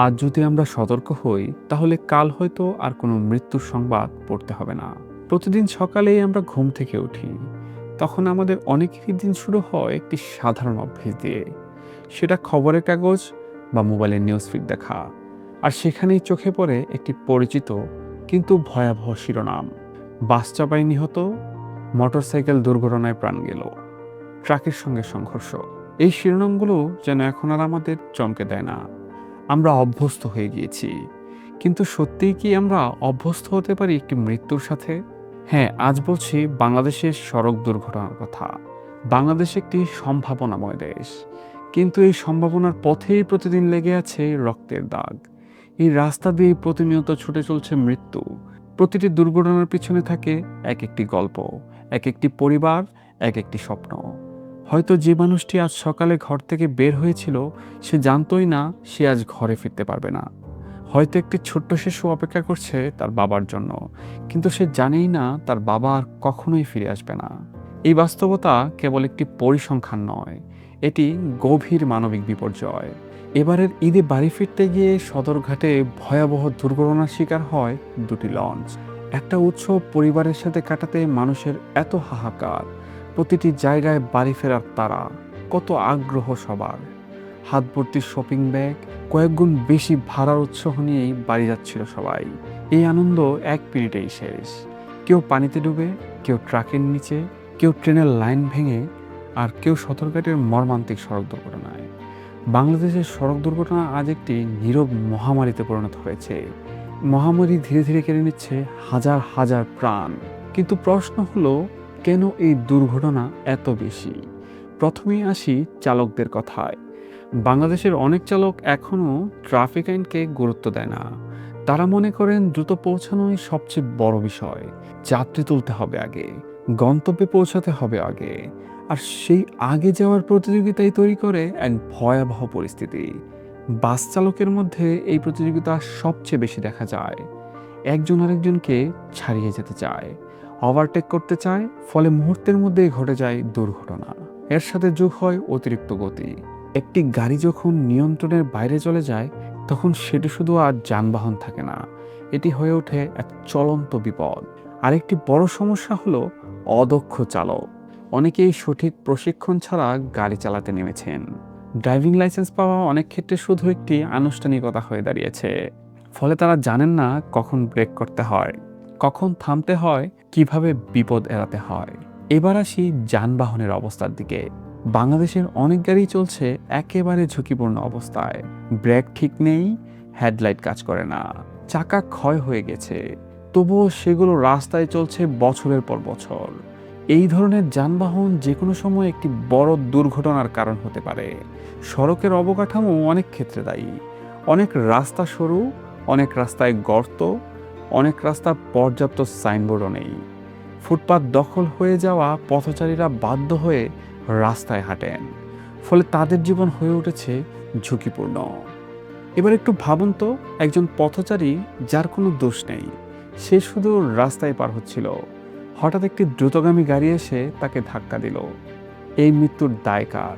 আজ যদি আমরা সতর্ক হই তাহলে কাল হয়তো আর কোনো মৃত্যুর সংবাদ পড়তে হবে না। প্রতিদিন সকালেই আমরা ঘুম থেকে উঠি, তখন আমাদের অনেকেরই দিন শুরু হয় একটি সাধারণ অভ্যেস দিয়ে। সেটা খবরের কাগজ বা মোবাইলের নিউজ ফিড দেখা, আর সেখানেই চোখে পড়ে একটি পরিচিত কিন্তু ভয়াবহ শিরোনাম: বাস চাপায় নিহত, মোটরসাইকেল দুর্ঘটনায় প্রাণ গেল, ট্রাকের সঙ্গে সংঘর্ষ। এই শিরোনামগুলো যেন এখন আর আমাদের চমকে দেয় না। আমরা অভ্যস্ত হয়ে গিয়েছি। কিন্তু সত্যিই কি আমরা অভ্যস্ত হতে পারি একটি মৃত্যুর সাথে? হ্যাঁ, আজ বলছি বাংলাদেশের সড়ক দুর্ঘটনার কথা। বাংলাদেশ একটি সম্ভাবনাময় দেশ। কিন্তু এই সম্ভাবনার পথেই প্রতিদিন লেগে আছে রক্তের দাগ। এই রাস্তা দিয়ে প্রতিনিয়ত ছুটে চলছে মৃত্যু। প্রতিটি দুর্ঘটনার পিছনে থাকে এক একটি গল্প, এক একটি পরিবার, এক একটি স্বপ্ন। হয়তো যে মানুষটি আজ সকালে ঘর থেকে বের হয়েছিল, সে জানতোই না সে আজ ঘরে ফিরতে পারবে না। হয়তো একটি ছোট্ট শিশু অপেক্ষা করছে তার বাবার জন্য, কিন্তু সে জানেই না তার বাবা আর কখনোই ফিরে আসবে না। এই বাস্তবতা কেবল একটি পরিসংখ্যান নয়, এটি গভীর মানবিক বিপর্যয়। এবারের ঈদে বাড়ি ফিরতে গিয়ে সদরঘাটে ভয়াবহ দুর্ঘটনার শিকার হয় দুটি লঞ্চ। একটা উৎসব পরিবারের সাথে কাটাতে মানুষের এত হাহাকার, প্রতিটি জায়গায় বাড়ি ফেরার তাড়া, কত আগ্রহ সবার। হাত ভর্তি শপিং ব্যাগ, কয়েকগুণ বেশি ভাড়ার উৎসাহ নিয়েই বাড়ি যাচ্ছিল সবাই। এই আনন্দ এক মিনিটেই শেষ। কেউ পানিতে ডুবে, কেউ ট্রাকের নিচে, কেউ ট্রেনের লাইন ভেঙে, আর কেউ সদরঘাটের মর্মান্তিক সড়ক দুর্ঘটনায়। বাংলাদেশের সড়ক দুর্ঘটনা আজ একটি নীরব মহামারীতে পরিণত হয়েছে। মহামারী ধীরে ধীরে কেড়ে নিচ্ছে হাজার হাজার প্রাণ। কিন্তু প্রশ্ন হলো, কেন এই দুর্ঘটনা এত বেশি? প্রথমেই আসি চালকদের কথায়। বাংলাদেশের অনেক চালক এখনও ট্রাফিক আইনকে গুরুত্ব দেয় না। তারা মনে করেন দ্রুত পৌঁছানোই সবচেয়ে বড় বিষয়। যাত্রী তুলতে হবে আগে, গন্তব্যে পৌঁছাতে হবে আগে। আর সেই আগে যাওয়ার প্রতিযোগিতাই তৈরি করে এক ভয়াবহ পরিস্থিতি। বাস চালকের মধ্যে এই প্রতিযোগিতা সবচেয়ে বেশি দেখা যায়। একজন আরেকজনকে ছাড়িয়ে যেতে চায়, ওভারটেক করতে চায়, ফলে মুহূর্তের মধ্যেই ঘটে যায় দুর্ঘটনা। এর সাথে যোগ হয় অতিরিক্ত গতি। একটি গাড়ি যখন নিয়ন্ত্রণের বাইরে চলে যায়, তখন সেটি শুধু আর যানবাহন থাকে না, এটি হয়ে ওঠে এক চলন্ত বিপদ। আরেকটি বড় সমস্যা হলো অদক্ষ চালক। অনেকেই সঠিক প্রশিক্ষণ ছাড়া গাড়ি চালাতে নেমেছেন। ড্রাইভিং লাইসেন্স পাওয়া অনেক ক্ষেত্রে শুধু একটি আনুষ্ঠানিকতা হয়ে দাঁড়িয়েছে। ফলে তারা জানেন না কখন ব্রেক করতে হয়, কখন থামতে হয়, কিভাবে বিপদ এড়াতে হয়। এবার আসি যানবাহনের অবস্থার দিকে। বাংলাদেশের অনেক গাড়ি চলছে একেবারে ঝুঁকিপূর্ণ অবস্থায়। ব্রেক ঠিক নেই, হেডলাইট কাজ করে না, চাকা ক্ষয় হয়ে গেছে, তবুও সেগুলো রাস্তায় চলছে বছরের পর বছর। এই ধরনের যানবাহন যে কোনো সময় একটি বড় দুর্ঘটনার কারণ হতে পারে। সড়কের অবকাঠামো অনেক ক্ষেত্রে দায়ী। অনেক রাস্তা সরু, অনেক রাস্তায় গর্ত, অনেক রাস্তা পর্যাপ্ত সাইনবোর্ডও নেই। ফুটপাত দখল হয়ে যাওয়া পথচারীরা বাধ্য হয়ে রাস্তায় হাঁটেন, ফলে তাদের জীবন হয়ে উঠেছে ঝুঁকিপূর্ণ। এবার একটু ভাবুন তো, একজন পথচারী যার কোনো দোষ নেই, সে শুধু রাস্তায় পার হচ্ছিল, হঠাৎ একটি দ্রুতগামী গাড়ি এসে তাকে ধাক্কা দিল। এই মৃত্যুর দায় কার?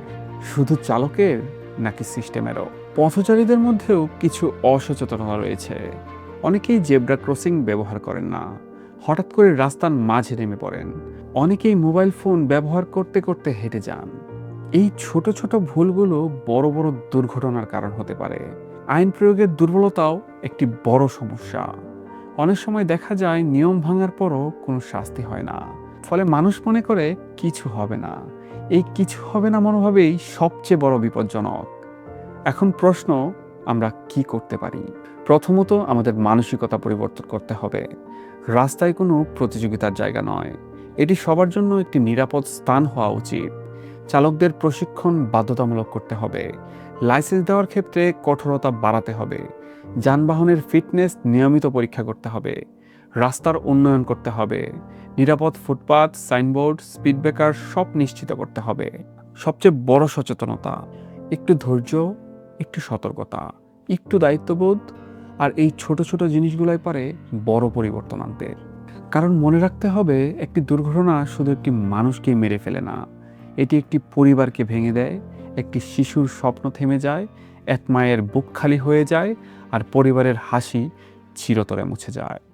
শুধু চালকের, নাকি সিস্টেমেরও? পথচারীদের মধ্যেও কিছু অসচেতনতা রয়েছে। অনেকেই জেব্রা ক্রসিং ব্যবহার করেন না, হঠাৎ করে রাস্তার মাঝে নেমে পড়েন। অনেকেই মোবাইল ফোন ব্যবহার করতে করতে হেঁটে যান। এই ছোট ছোট ভুলগুলো বড় বড় দুর্ঘটনার কারণ হতে পারে। আইন প্রয়োগের দুর্বলতাও একটি বড় সমস্যা। অনেক সময় দেখা যায় নিয়ম ভাঙার পরও কোনো শাস্তি হয় না, ফলে মানুষ মনে করে কিছু হবে না। এই কিছু হবে না মনোভাবেই সবচেয়ে বড় বিপজ্জনক। এখন প্রশ্ন, আমরা কি করতে পারি? প্রথমত, আমাদের মানসিকতা পরিবর্তন করতে হবে। রাস্তায় কোনো প্রতিযোগিতার জায়গা নয়, এটি সবার জন্য একটি নিরাপদ স্থান হওয়া উচিত। চালকদের প্রশিক্ষণ বাধ্যতামূলক করতে হবে। লাইসেন্স দেওয়ার ক্ষেত্রে কঠোরতা বাড়াতে হবে। যানবাহনের ফিটনেস নিয়মিত পরীক্ষা করতে হবে। রাস্তার উন্নয়ন করতে হবে। নিরাপদ ফুটপাত, সাইনবোর্ড, স্পিড ব্রেকার সব নিশ্চিত করতে হবে। সবচেয়ে বড় সচেতনতা, একটু ধৈর্য, একটু সতর্কতা, একটু দায়িত্ববোধ, আর এই ছোট ছোট জিনিসগুলাই পারে বড় পরিবর্তন আনতে। কারণ মনে রাখতে হবে, একটি দুর্ঘটনা শুধু একটি মানুষকেই মেরে ফেলে না, এটি একটি পরিবারকে ভেঙে দেয়, একটি শিশুর স্বপ্ন থেমে যায়, এক মায়ের বুক খালি হয়ে যায় আর পরিবারের হাসি চিরতরে মুছে যায়।